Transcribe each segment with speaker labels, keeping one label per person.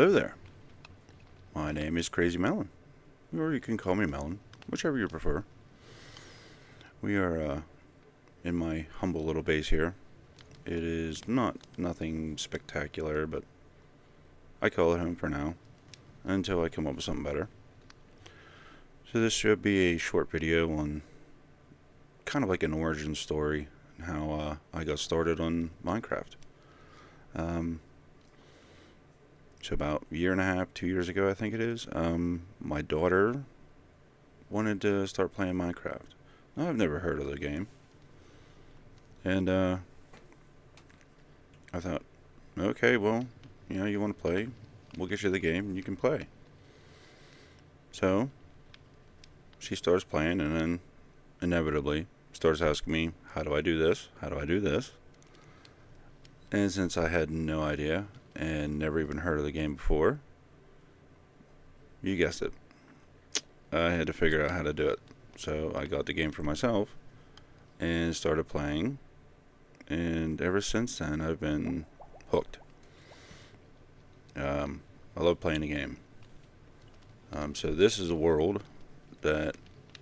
Speaker 1: Hello there. My name is Crazy Melon, or you can call me Melon, whichever you prefer. We are in my humble little base here. It is nothing spectacular, but I call it home for now, until I come up with something better. So this should be a short video on kind of like an origin story and how I got started on Minecraft. So about a year and a half, 2 years ago, I think it is, my daughter wanted to start playing Minecraft. Now, I've never heard of the game. And I thought, okay, well, you want to play, we'll get you the game and you can play. So she starts playing and then inevitably starts asking me, how do I do this? How do I do this? And since I had no idea and never even heard of the game before, you guessed it, I had to figure out how to do it. So I got the game for myself and started playing, and ever since then I've been hooked. I love playing the game. So this is a world that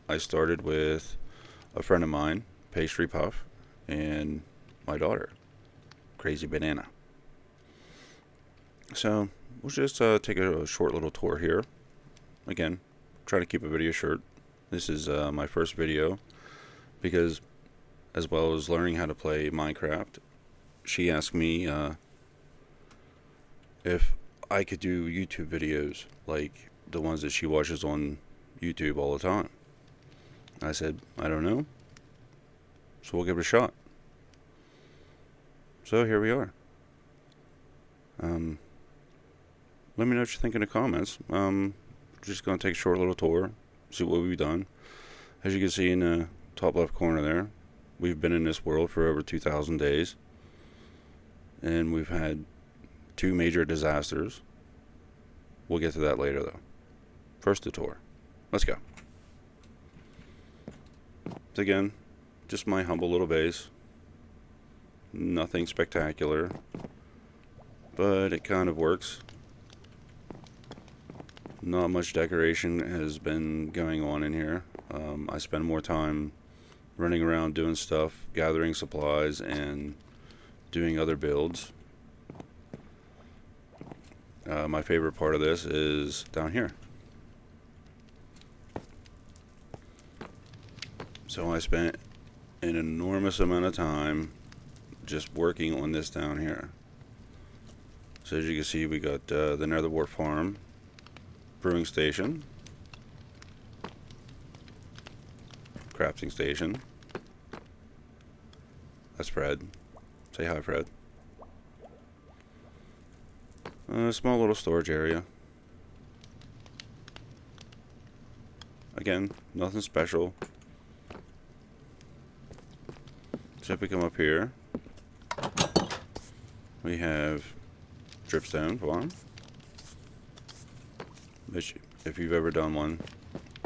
Speaker 1: I started with a friend of mine, Pastry Puff, and my daughter, Crazy Banana. So we'll just take a short little tour here. Again, try to keep a video short. This is my first video because, as well as learning how to play Minecraft, she asked me if I could do YouTube videos like the ones that she watches on YouTube all the time. I said, I don't know, so we'll give it a shot. So here we are. Let me know what you think in the comments. Just going to take a short little tour, see what we've done. As you can see in the top left corner there, we've been in this world for over 2,000 days. And we've had 2 major disasters. We'll get to that later though. First the tour. Let's go. So again, just my humble little base. Nothing spectacular, but it kind of works. Not much decoration has been going on in here. I spend more time running around doing stuff, gathering supplies, and doing other builds. My favorite part of this is down here. So I spent an enormous amount of time just working on this down here. So as you can see, we got the Nether Wart Farm, brewing station, crafting station. That's Fred. Say hi, Fred. A small little storage area. Again, nothing special. So if we come up here, we have dripstone farm, which, if you've ever done one,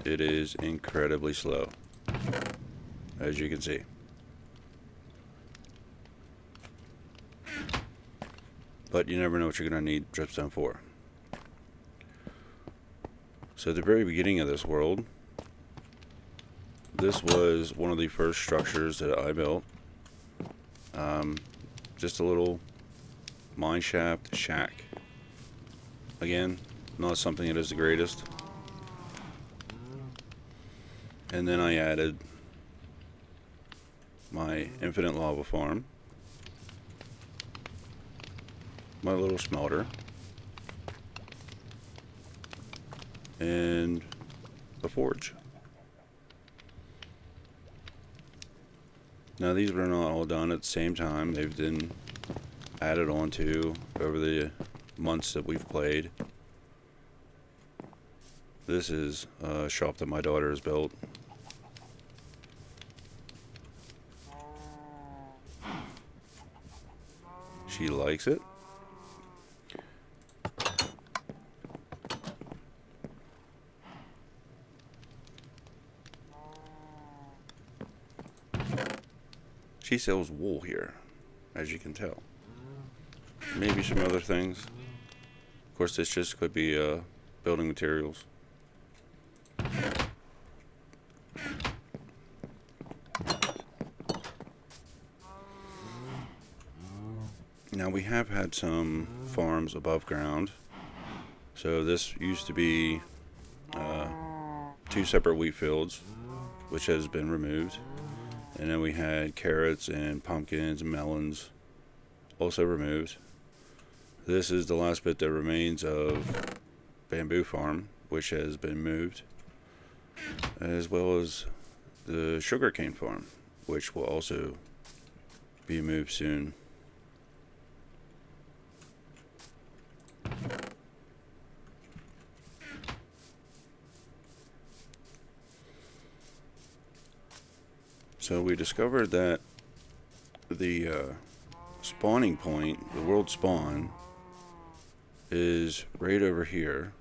Speaker 1: it is incredibly slow, as you can see. But you never know what you're going to need dripstone for. So at the very beginning of this world, this was one of the first structures that I built. Just a little mine shaft shack. Again, not something that is the greatest. And then I added my infinite lava farm, my little smelter, and the forge. Now these were not all done at the same time. They've been added onto over the months that we've played. This is a shop that my daughter has built. She likes it. She sells wool here, as you can tell. Maybe some other things. Of course, this just could be building materials. Now we have had some farms above ground. So this used to be 2 separate wheat fields, which has been removed. And then we had carrots and pumpkins and melons, also removed. This is the last bit that remains of bamboo farm, which has been moved, as well as the sugarcane farm, which will also be moved soon. So we discovered that the spawning point, the world spawn, is right over here.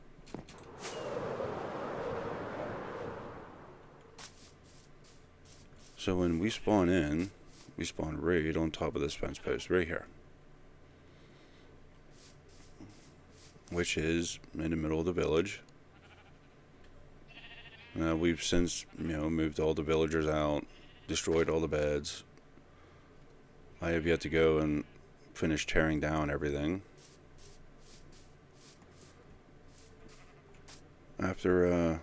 Speaker 1: So when we spawn in, we spawn right on top of this fence post right here, which is in the middle of the village. We've since, moved all the villagers out, destroyed all the beds. I have yet to go and finish tearing down everything. After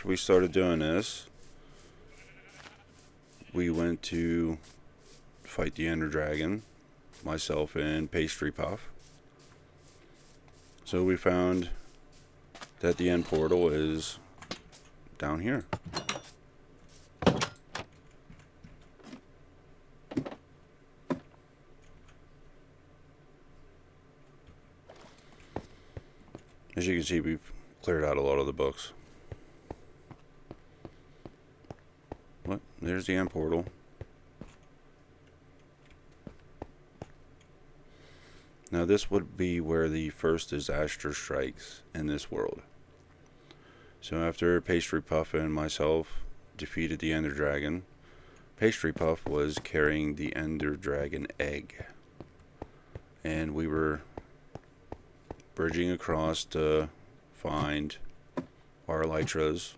Speaker 1: we started doing this, we went to fight the Ender Dragon, myself and Pastry Puff. So we found that the end portal is down here. As you can see, we've cleared out a lot of the books. What? There's the end portal. Now this would be where the first disaster strikes in this world. So after Pastry Puff and myself defeated the Ender Dragon, Pastry Puff was carrying the Ender Dragon egg. And we were bridging across to find our elytras.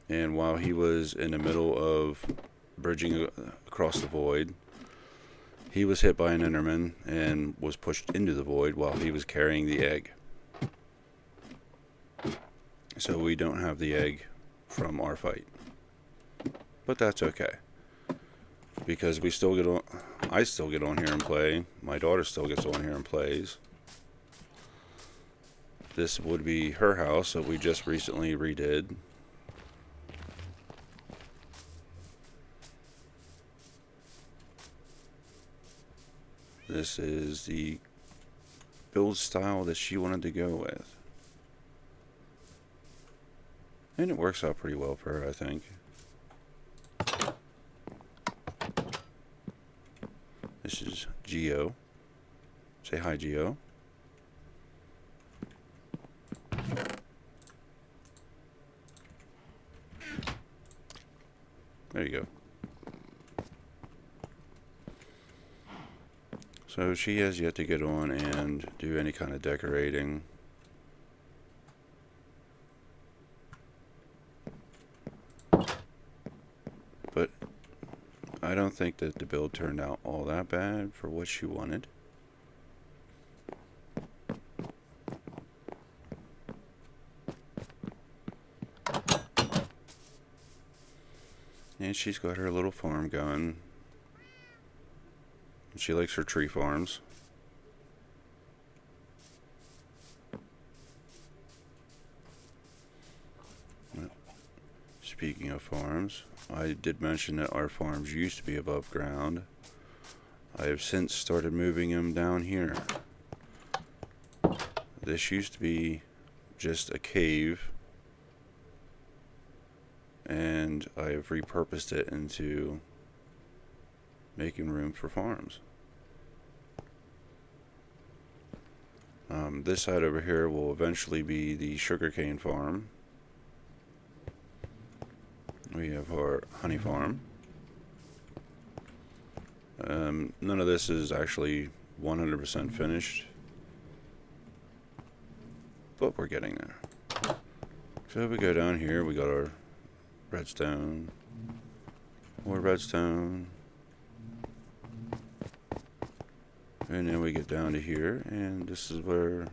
Speaker 1: And while he was in the middle of bridging across the void, he was hit by an Enderman and was pushed into the void while he was carrying the egg. So we don't have the egg from our fight. But that's okay, because we still get on. I still get on here and play. My daughter still gets on here and plays. This would be her house that we just recently redid. This is the build style that she wanted to go with. And it works out pretty well for her, I think. This is Geo. Say hi, Geo. There you go. So she has yet to get on and do any kind of decorating. But I don't think that the build turned out all that bad for what she wanted. And she's got her little farm going. She likes her tree farms. Speaking of farms, I did mention that our farms used to be above ground. I have since started moving them down here. This used to be just a cave, and I have repurposed it into making room for farms. This side over here will eventually be the sugarcane farm. We have our honey farm. None of this is actually 100% finished. but we're getting there. So if we go down here, we got our redstone, more redstone, and then we get down to here, and this is where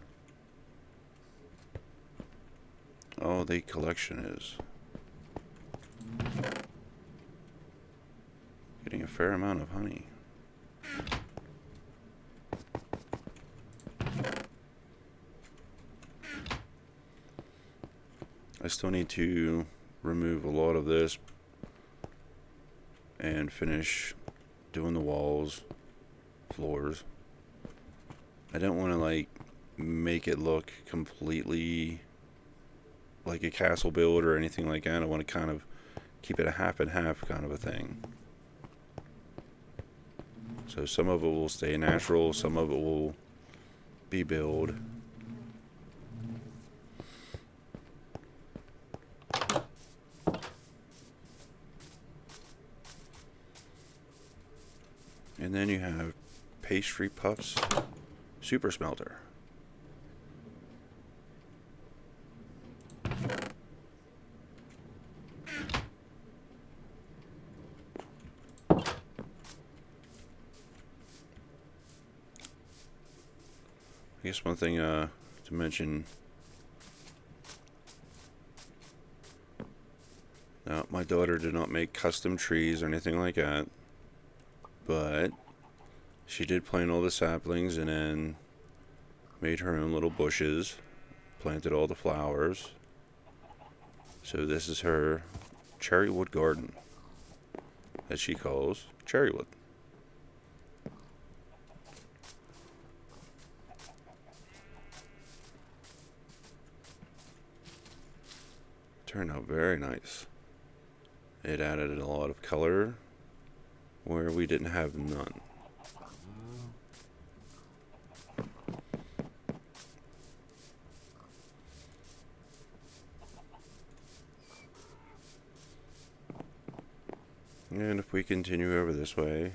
Speaker 1: all the collection is. Getting a fair amount of honey. I still need to remove a lot of this and finish doing the walls, floors. I don't want to like make it look completely like a castle build or anything like that. I want to kind of keep it a half and half kind of a thing. So some of it will stay natural, some of it will be build. And then you have pastry puffs, super smelter. I guess one thing to mention. Now, my daughter did not make custom trees or anything like that, but she did plant all the saplings and then made her own little bushes, planted all the flowers. So this is her cherrywood garden, that she calls cherrywood. Turned out very nice. It added a lot of color where we didn't have none. And if we continue over this way,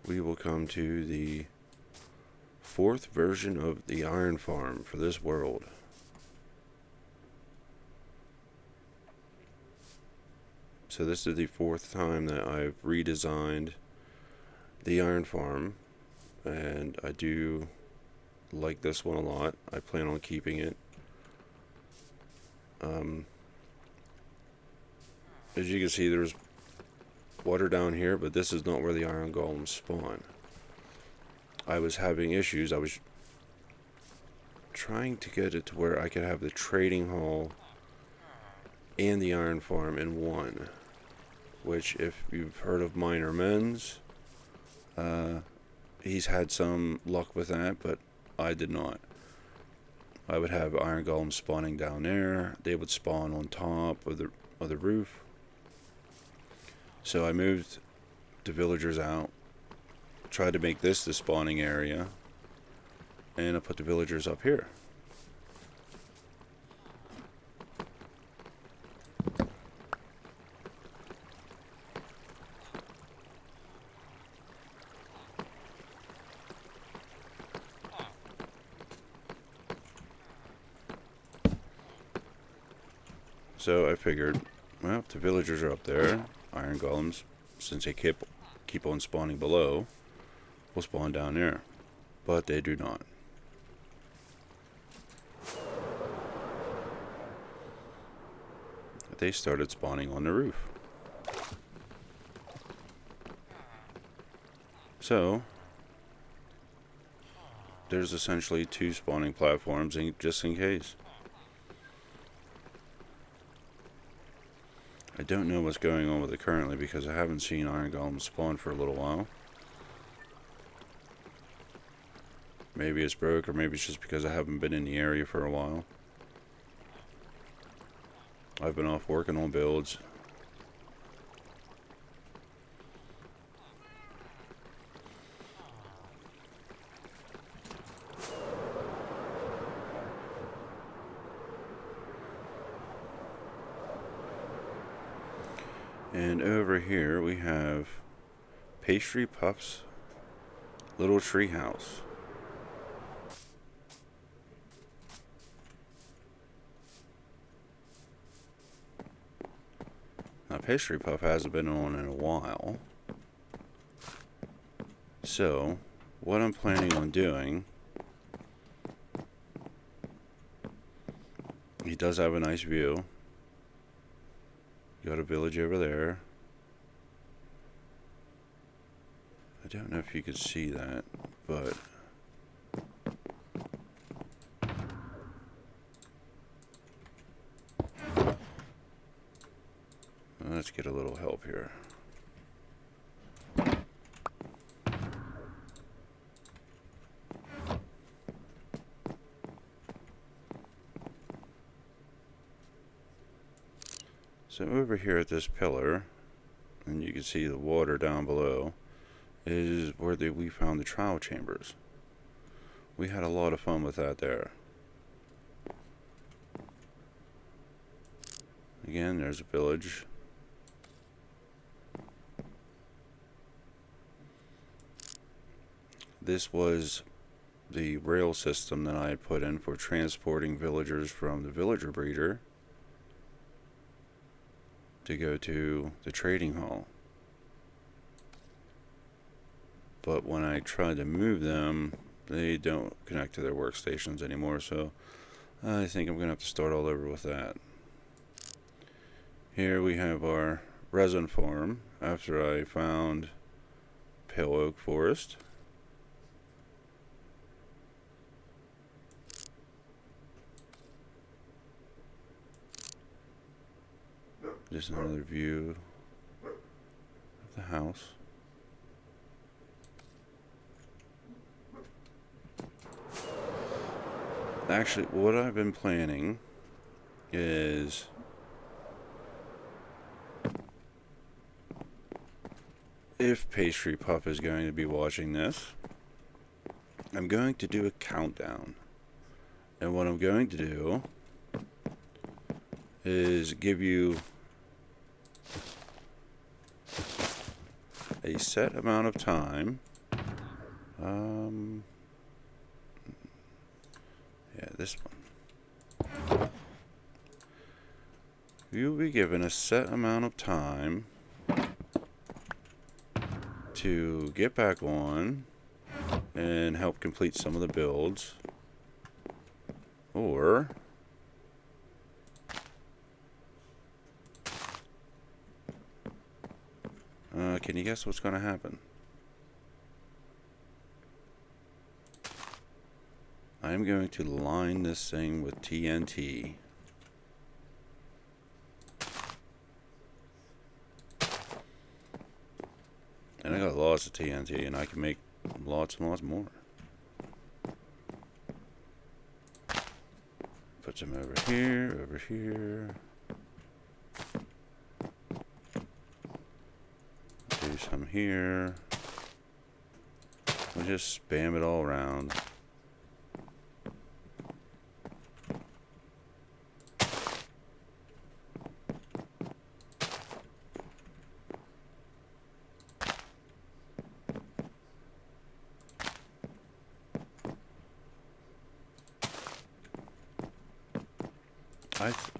Speaker 1: we will come to the fourth version of the iron farm for this world. So this is the fourth time that I've redesigned the iron farm, and I do like this one a lot. I plan on keeping it. As you can see, there's water down here, but this is not where the iron golems spawn. I was having issues. I was trying to get it to where I could have the trading hall and the iron farm in one, which, if you've heard of Miner Men's, he's had some luck with that, but I did not. I would have iron golems spawning down there. They would spawn on top of the roof. So I moved the villagers out, tried to make this the spawning area, and I put the villagers up here. So I figured, well, if the villagers are up there, iron golems, since they keep on spawning below, will spawn down there. But they do not. They started spawning on the roof. So there's essentially two spawning platforms just in case. I don't know what's going on with it currently because I haven't seen iron golems spawn for a little while. Maybe it's broke, or maybe it's just because I haven't been in the area for a while. I've been off working on builds. And over here we have Pastry Puff's little tree house. Pastry Puff hasn't been on in a while. So, what I'm planning on doing, he does have a nice view. Got a village over there. I don't know if you can see that, but let's get a little help here. So over here at this pillar, and you can see the water down below, is where we found the trial chambers. We had a lot of fun with that there. Again, there's a village. This was the rail system that I had put in for transporting villagers from the villager breeder to go to the trading hall. But when I tried to move them, they don't connect to their workstations anymore, so I think I'm going to have to start all over with that. Here we have our resin farm after I found pale oak forest. Just another view of the house. Actually, what I've been planning is if Pastry Puff is going to be watching this, I'm going to do a countdown. And what I'm going to do is give you a set amount of time. Yeah, this one. You'll be given a set amount of time to get back on and help complete some of the builds, or can you guess what's going to happen? I'm going to line this thing with TNT. And I got lots of TNT, and I can make lots and lots more. Put some over here, over here. Do some here. We'll just spam it all around.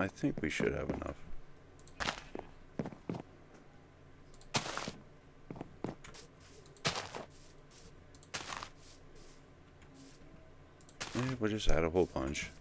Speaker 1: I think we should have enough. Yeah, we'll just add a whole bunch.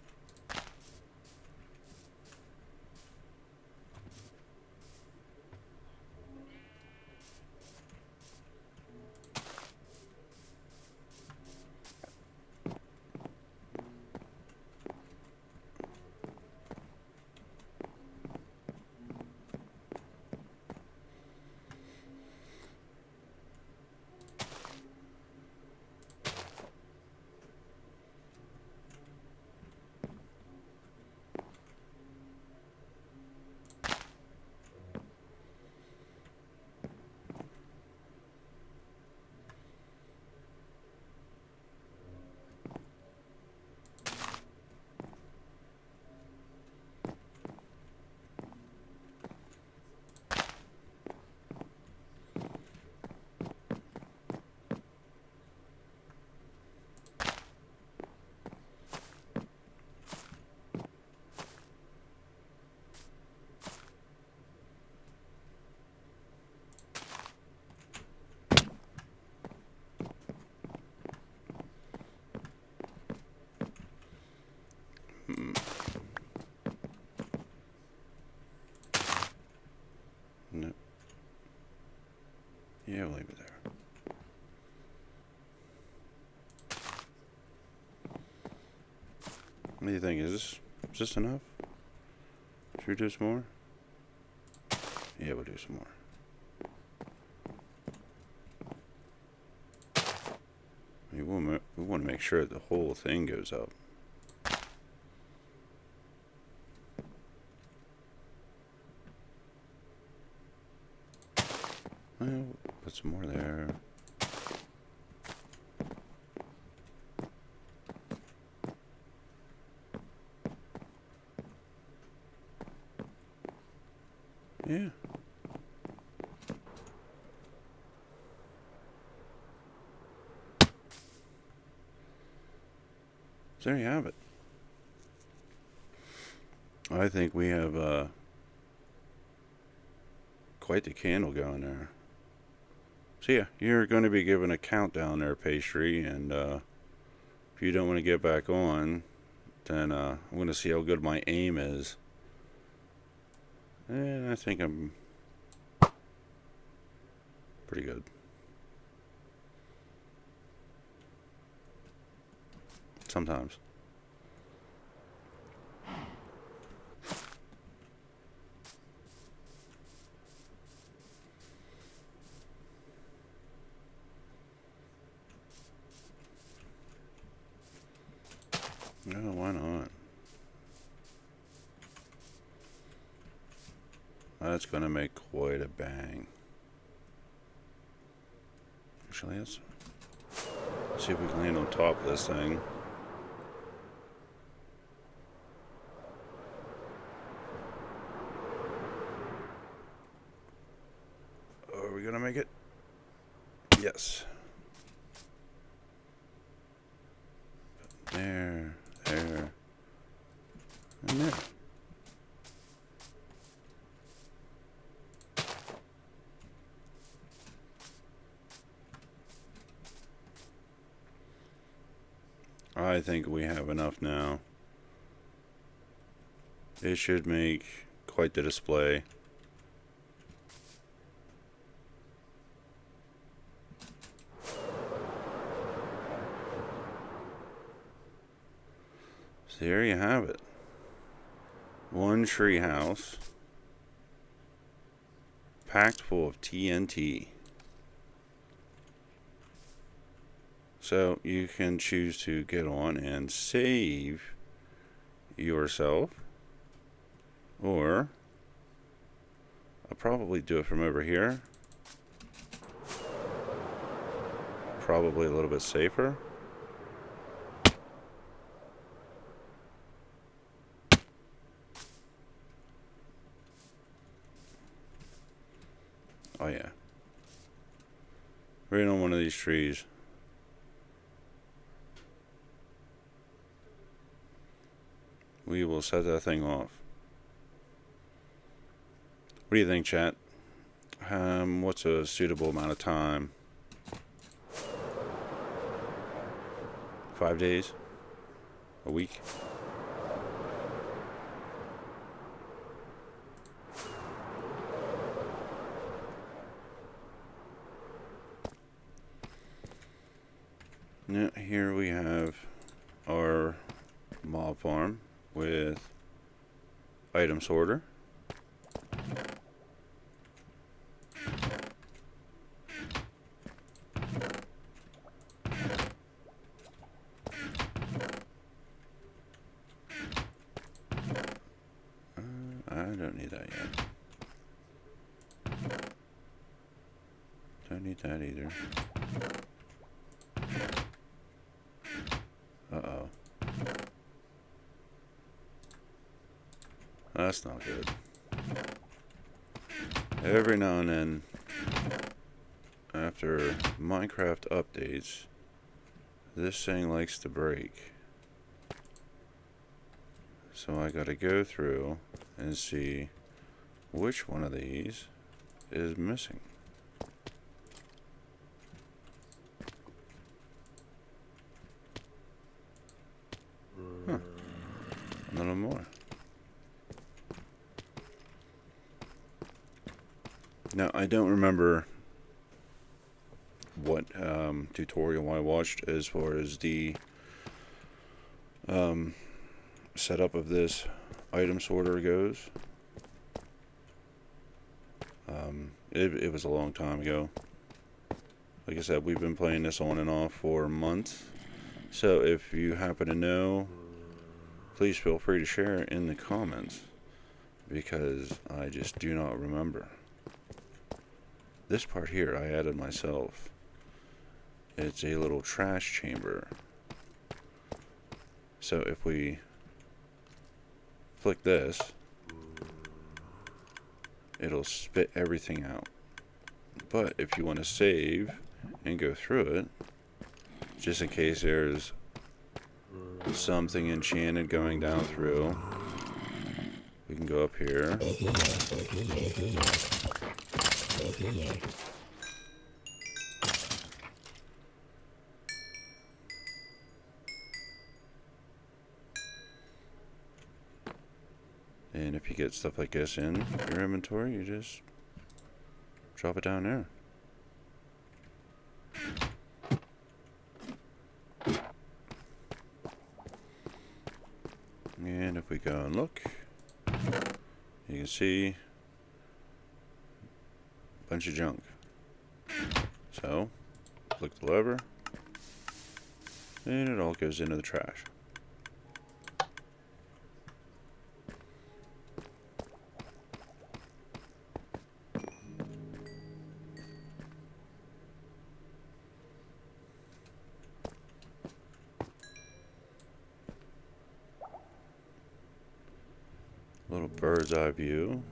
Speaker 1: Yeah, we'll leave it there. What do you think? Is this enough? Should we do some more? Yeah, we'll do some more. We want to make sure the whole thing goes up. Well, put some more there. Yeah. So there you have it. I think we have quite the candle going there. So yeah, you're going to be given a countdown there, pastry, and if you don't want to get back on, then I'm going to see how good my aim is. And I think I'm pretty good. Sometimes. No, why not? That's going to make quite a bang. Actually, let's see if we can land on top of this thing. Are we going to make it? Yes. There, and there. I think we have enough now. It should make quite the display. So there you have it. One tree house packed full of TNT. So you can choose to get on and save yourself, or I'll probably do it from over here. Probably a little bit safer. Oh yeah. Right on one of these trees. We will set that thing off. What do you think, chat? What's a suitable amount of time? 5 days? A week? Now, here we have our mob farm with item sorter. I don't need that yet. Don't need that either. Uh-oh. That's not good. Every now and then, after Minecraft updates, this thing likes to break. So I gotta go through and see which one of these is missing. Huh. A little more. Now, I don't remember what tutorial I watched as far as the setup of this item sorter goes. It was a long time ago. Like I said, we've been playing this on and off for months. So if you happen to know, please feel free to share it in the comments, because I just do not remember. This part here I added myself. It's a little trash chamber. So if we flick this, it'll spit everything out. But if you want to save and go through it, just in case there's something enchanted going down through, we can go up here. And if you get stuff like this in your inventory, you just drop it down there. And if we go and look, you can see a bunch of junk. So, click the lever, and it all goes into the trash. Little bird's eye view.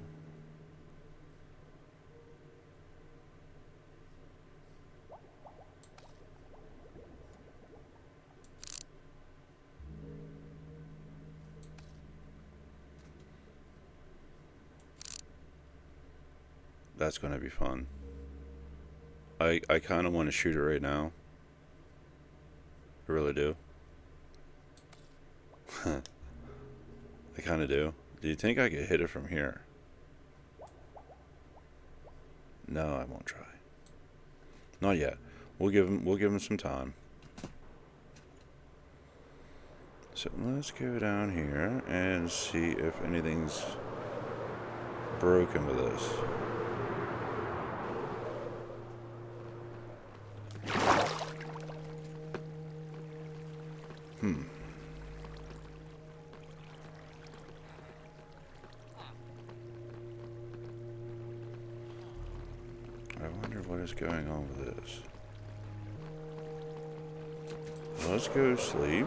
Speaker 1: That's going to be fun. I kind of want to shoot it right now. I really do. I kind of do. Do you think I could hit it from here? No, I won't try. Not yet. We'll give him some time. So let's go down here and see if anything's broken with this. I wonder what is going on with this. Let's go to sleep.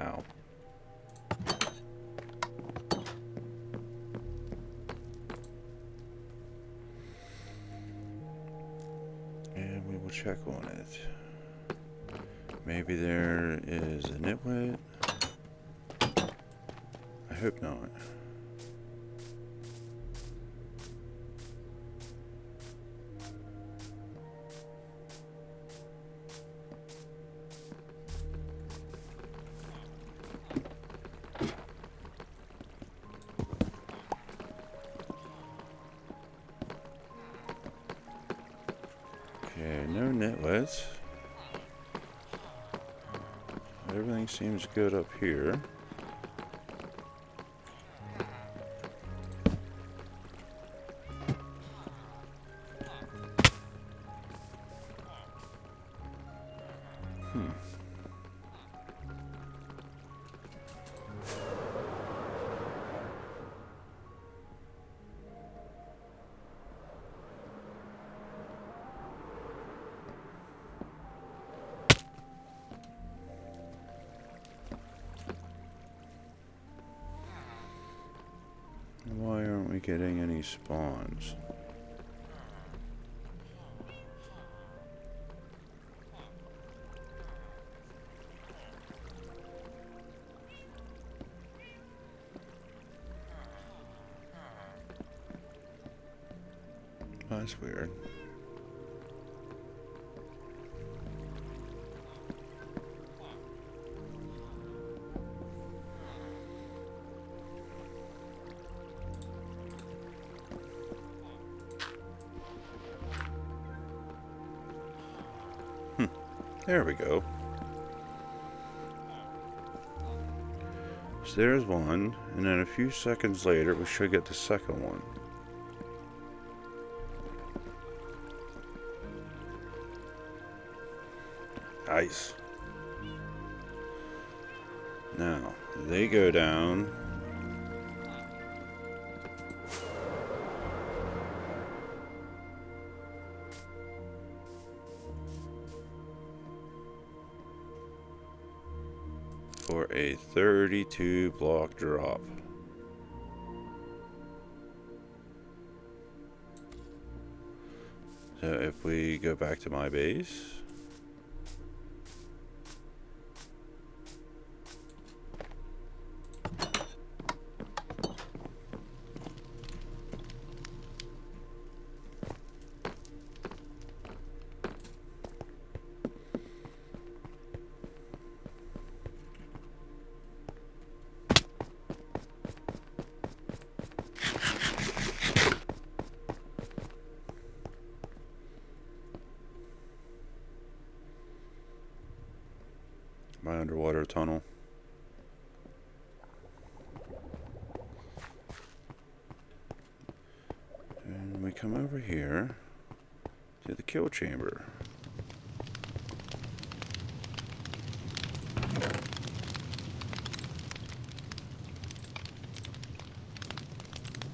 Speaker 1: Ow. And we will check on it. Maybe there is a nitwit. I hope not. Okay, no nitwits. Everything seems good up here. Why aren't we getting any spawns? Oh, that's weird. There we go. So there's one, and then a few seconds later we should get the second one. Nice. Now, they go down. For a 32 block drop. So if we go back to my base, my underwater tunnel. And we come over here to the kill chamber.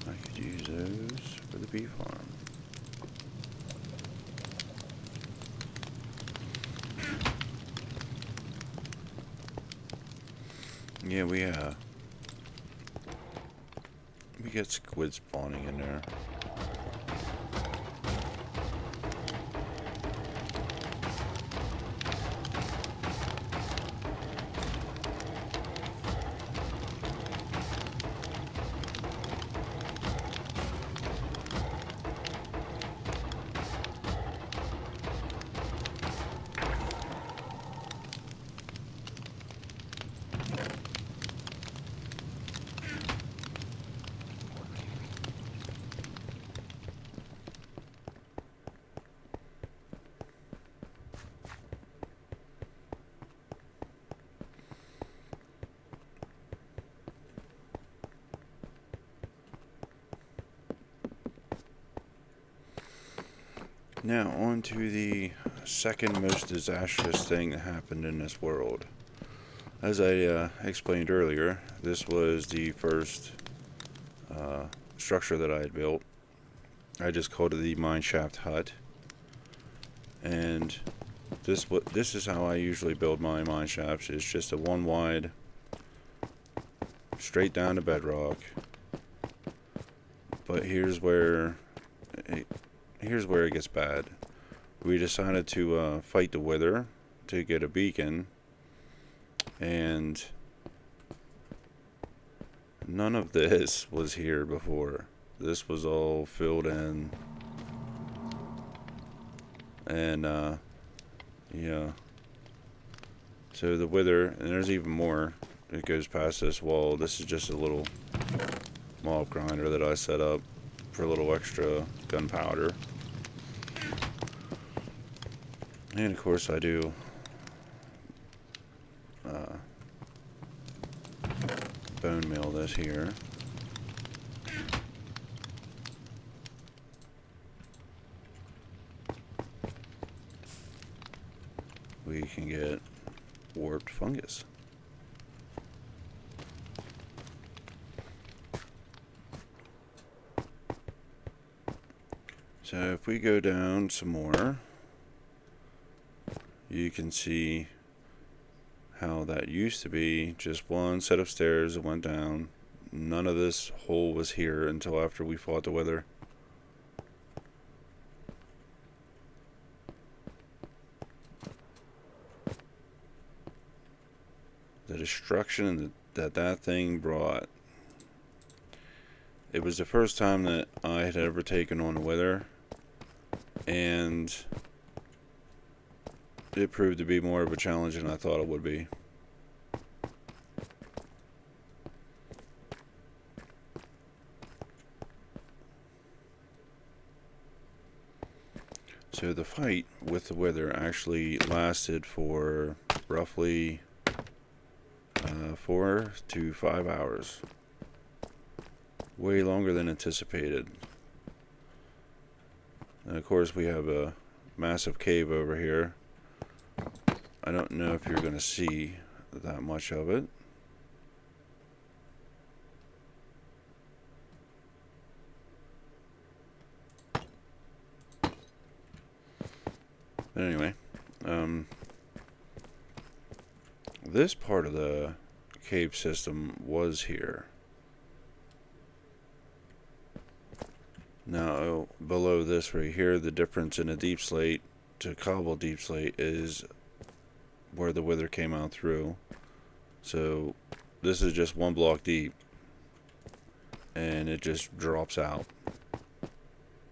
Speaker 1: I could use those for the bee farm. Yeah, we get squid spawning in there. Now, on to the second most disastrous thing that happened in this world. As I explained earlier, this was the first structure that I had built. I just called it the mineshaft hut. And this is how I usually build my mineshafts. It's just a one wide, straight down to bedrock. But here's where it gets bad. We decided to fight the wither to get a beacon, and none of this was here before. This was all filled in, and yeah. So the wither, and there's even more that goes past this wall. This is just a little mob grinder that I set up for a little extra gunpowder. And of course I do bone meal this here. We can get warped fungus. So if we go down some more, you can see how that used to be just one set of stairs that went down. None of this hole was here until after we fought the wither. The destruction that thing brought. It was the first time that I had ever taken on a wither, and it proved to be more of a challenge than I thought it would be. So the fight with the wither actually lasted for roughly 4 to 5 hours. Way longer than anticipated. And of course we have a massive cave over here. I don't know if you're going to see that much of it. But anyway, this part of the cave system was here. Now, below this right here, the difference in a deep slate to cobble deep slate is where the wither came out through. So this is just 1 block deep, and it just drops out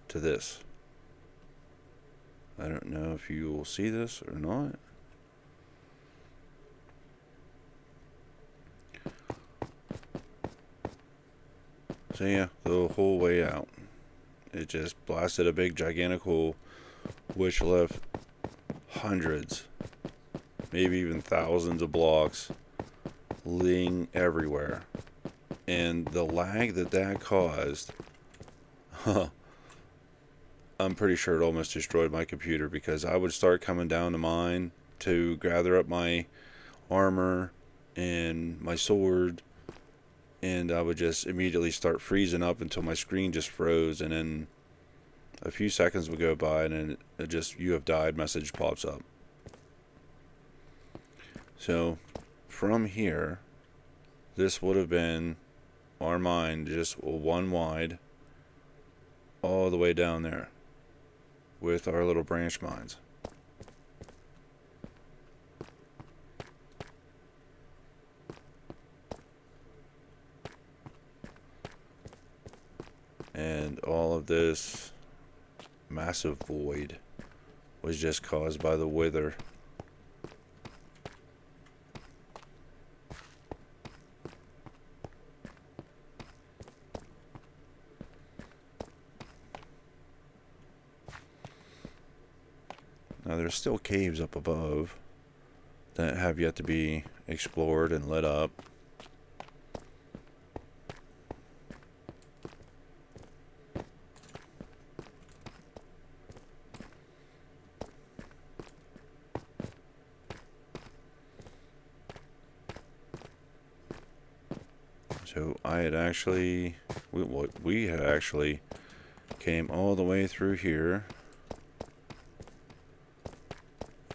Speaker 1: to this. I don't know if you will see this or not. So yeah, the whole way out, it just blasted a big gigantic hole, which left hundreds, maybe even thousands of blocks laying everywhere. And the lag that caused, I'm pretty sure it almost destroyed my computer, because I would start coming down to mine to gather up my armor and my sword, and I would just immediately start freezing up until my screen just froze, and then a few seconds would go by and then it just "you have died" message pops up. So from here, this would have been our mine, just 1 wide all the way down there with our little branch mines. And all of this massive void was just caused by the wither. Now there's still caves up above that have yet to be explored and lit up. So we had actually came all the way through here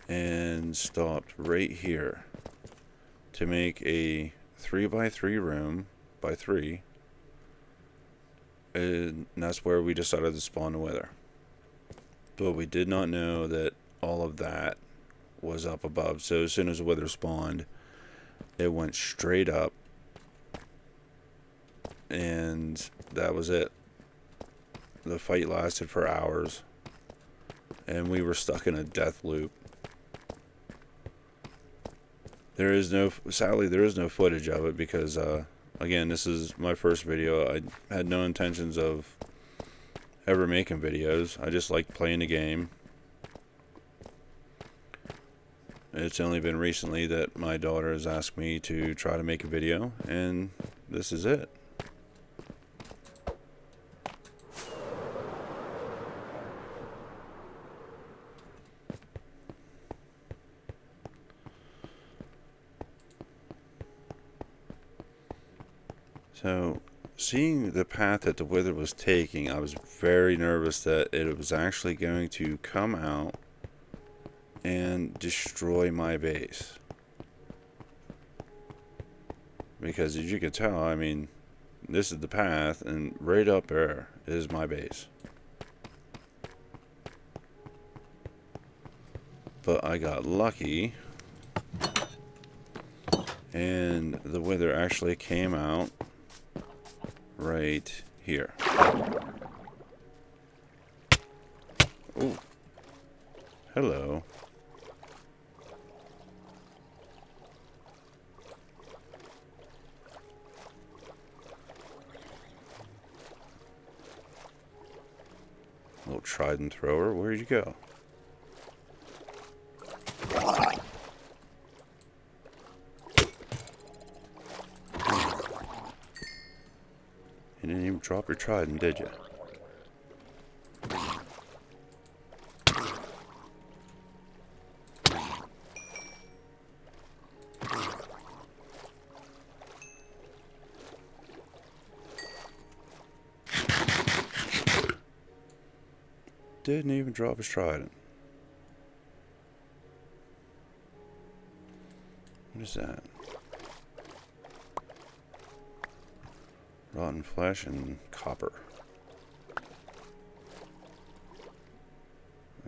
Speaker 1: and stopped right here to make a 3x3 room by 3, and that's where we decided to spawn the wither. But we did not know that all of that was up above. So as soon as the wither spawned, it went straight up, and that was it. The fight lasted for hours, and we were stuck in a death loop. Sadly, there is no footage of it because, again, this is my first video. I had no intentions of ever making videos. I just like playing the game. It's only been recently that my daughter has asked me to try to make a video, and this is it. So, seeing the path that the wither was taking, I was very nervous that it was actually going to come out and destroy my base. Because as you can tell, I mean, this is the path, and right up there is my base. But I got lucky, and the wither actually came out right here. Oh, hello. little trident thrower, where'd you go? You didn't even drop your trident, did you? Didn't even drop his trident. What is that? Rotten flesh and copper.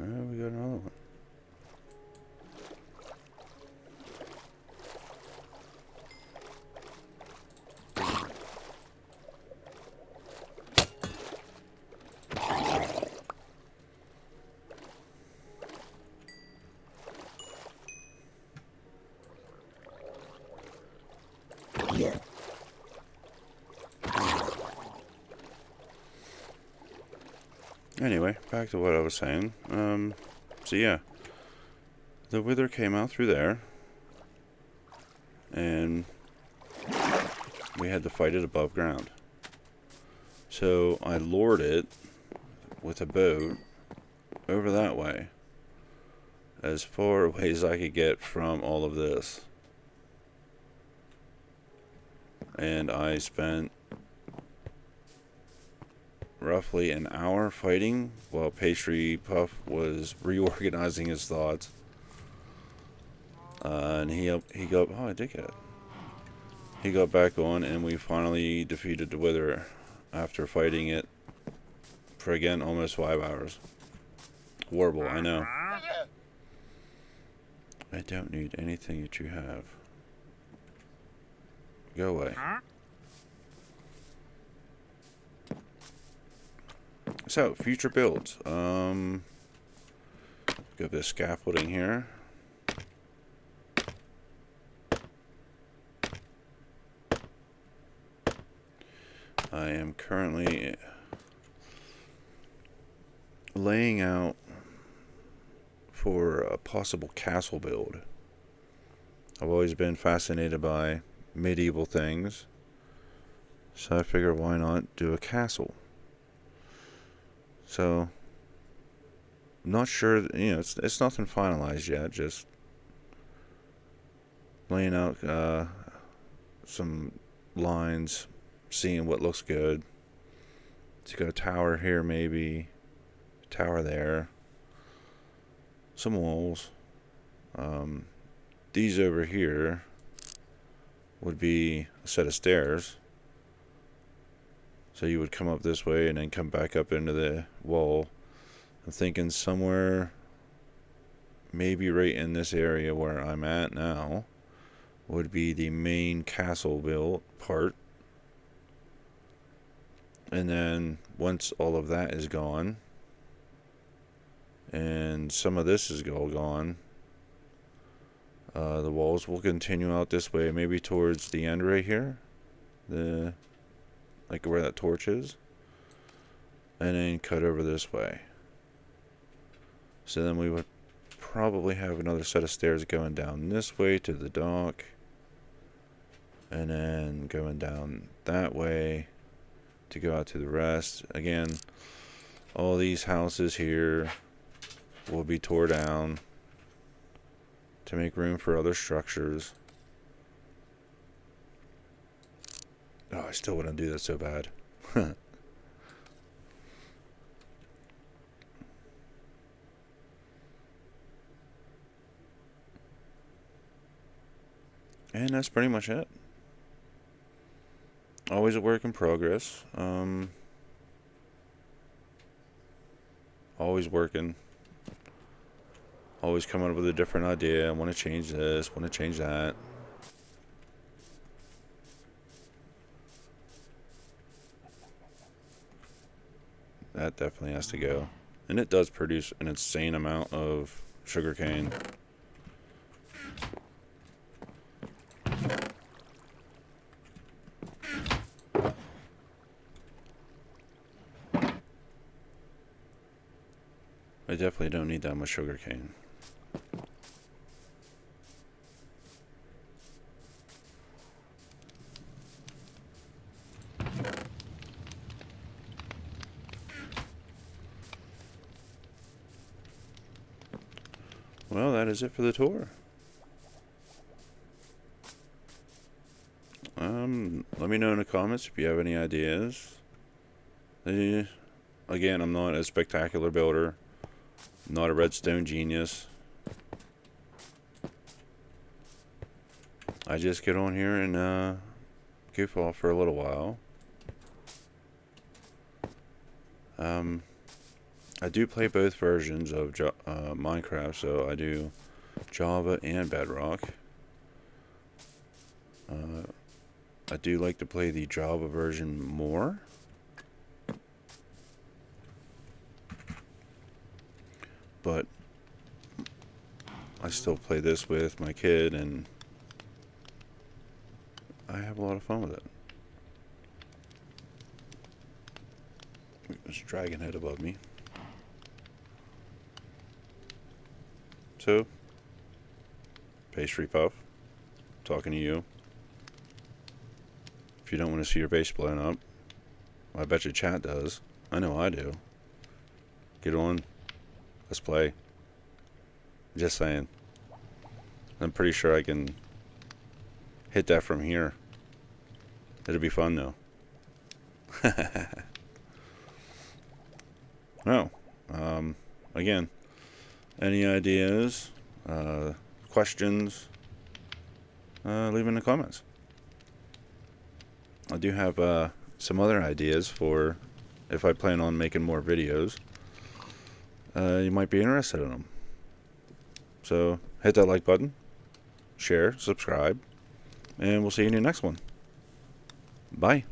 Speaker 1: Oh, we got another one. Anyway, back to what I was saying. So yeah, the wither came out through there, and we had to fight it above ground. So I lured it with a boat over that way, as far away as I could get from all of this. And I spent roughly an hour fighting while Pastry Puff was reorganizing his thoughts. And he got, oh, I did get it. He got back on, and we finally defeated the Wither after fighting it for, again, almost 5 hours. Horrible, I know. I don't need anything that you have. Go away. So, future builds. Got this scaffolding here. I am currently laying out for a possible castle build. I've always been fascinated by medieval things, so I figure why not do a castle. So, not sure, it's nothing finalized yet, just laying out some lines, seeing what looks good. It's got a tower here, maybe, a tower there, some walls. These over here would be a set of stairs. So you would come up this way and then come back up into the wall. I'm thinking somewhere, maybe right in this area where I'm at now, would be the main castle built part. And then once all of that is gone, and some of this is all gone, the walls will continue out this way, maybe towards the end right here, like where that torch is, and then cut over this way. So then we would probably have another set of stairs going down this way to the dock, and then going down that way to go out to the rest. Again, all these houses here will be tore down to make room for other structures. Oh, I still wouldn't do that so bad. And that's pretty much it. Always a work in progress. Always working. Always coming up with a different idea. I want to change this, want to change that. That definitely has to go. And it does produce an insane amount of sugarcane. I definitely don't need that much sugar cane. Well, that is it for the tour. Let me know in the comments if you have any ideas. Again, I'm not a spectacular builder, not a redstone genius. I just get on here and goof off for a little while. I do play both versions of Minecraft, so I do Java and Bedrock. I do like to play the Java version more. But I still play this with my kid, and I have a lot of fun with it. There's a dragon head above me. So, Pastry Puff, talking to you. If you don't want to see your base blown up, I bet your chat does. I know I do. Get on. Let's play. Just saying. I'm pretty sure I can hit that from here. It'll be fun though. No. Again, any ideas, questions, leave in the comments. I do have some other ideas for if I plan on making more videos. You might be interested in them. So hit that like button, share, subscribe, and we'll see you in the next one. Bye.